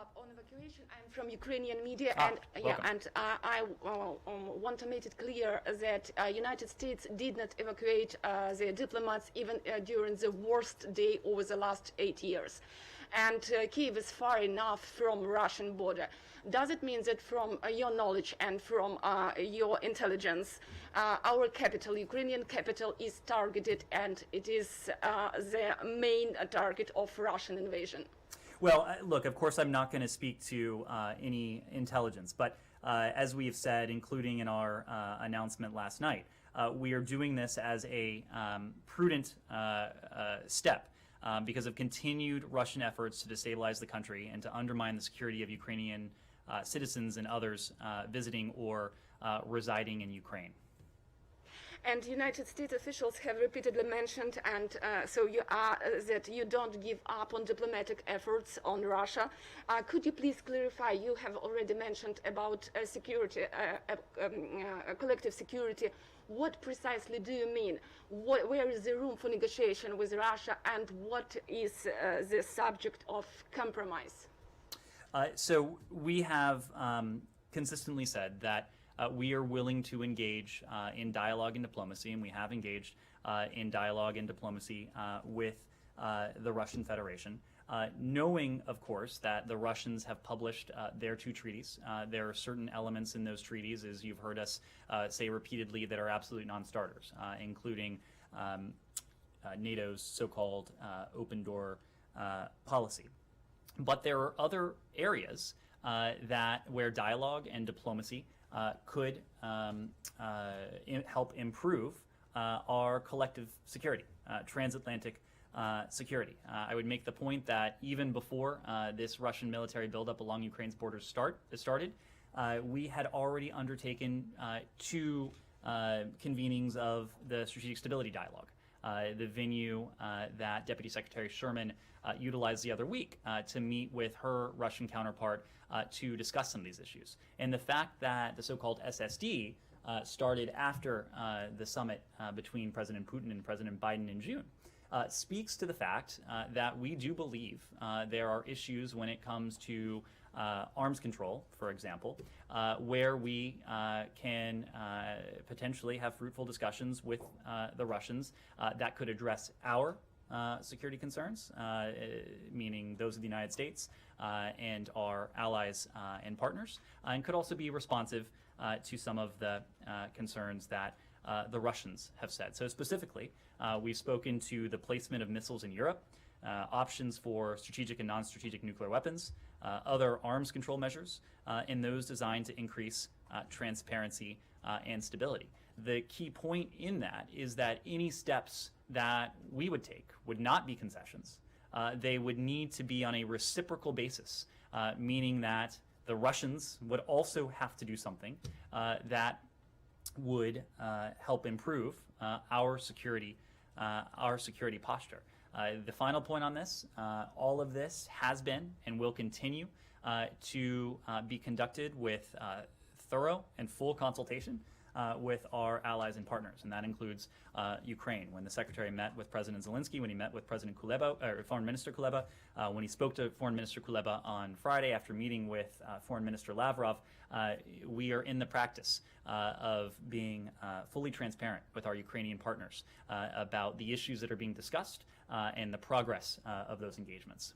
follow-up on evacuation. I'm from Ukrainian media, Welcome. I want to make it clear that United States did not evacuate their diplomats even during the worst day over the last 8 years. And Kyiv is far enough from Russian border. Does it mean that from your knowledge and from your intelligence, our capital, Ukrainian capital, is targeted and it is the main target of Russian invasion? Well, look, of course, I'm not going to speak to any intelligence, but as we've said, including in our announcement last night, we are doing this as a prudent step because of continued Russian efforts to destabilize the country and to undermine the security of Ukrainian citizens and others visiting or residing in Ukraine. And United States officials have repeatedly mentioned, and that you don't give up on diplomatic efforts on Russia. Could you please clarify? You have already mentioned about security, collective security. What precisely do you mean? Where is the room for negotiation with Russia, and what is the subject of compromise? So we have consistently said that we are willing to engage in dialogue and diplomacy, and we have engaged in dialogue and diplomacy with the Russian Federation, knowing, of course, that the Russians have published their two treaties. There are certain elements in those treaties, as you've heard us say repeatedly, that are absolute non-starters, including NATO's so-called open door policy. But there are other areas where dialogue and diplomacy could help improve our collective security, transatlantic security. I would make the point that even before this Russian military buildup along Ukraine's borders started, we had already undertaken two convenings of the Strategic Stability Dialogue. The venue that Deputy Secretary Sherman utilized the other week to meet with her Russian counterpart to discuss some of these issues. And the fact that the so-called SSD started after the summit between President Putin and President Biden in June speaks to the fact that we do believe there are issues when it comes to arms control, for example, where we can potentially have fruitful discussions with the Russians that could address our security concerns, meaning those of the United States and our allies and partners, and could also be responsive to some of the concerns that the Russians have said. So specifically, we've spoken to the placement of missiles in Europe, options for strategic and non-strategic nuclear weapons, other arms control measures, and those designed to increase transparency and stability. The key point in that is that any steps that we would take would not be concessions. They would need to be on a reciprocal basis, meaning that the Russians would also have to do something that would help improve our security posture. The final point on this, all of this has been and will continue to be conducted with thorough and full consultation with our allies and partners, and that includes Ukraine. When the Secretary met with President Zelensky, when he met with President Kuleba, or Foreign Minister Kuleba, when he spoke to Foreign Minister Kuleba on Friday after meeting with Foreign Minister Lavrov, we are in the practice of being fully transparent with our Ukrainian partners about the issues that are being discussed and the progress of those engagements.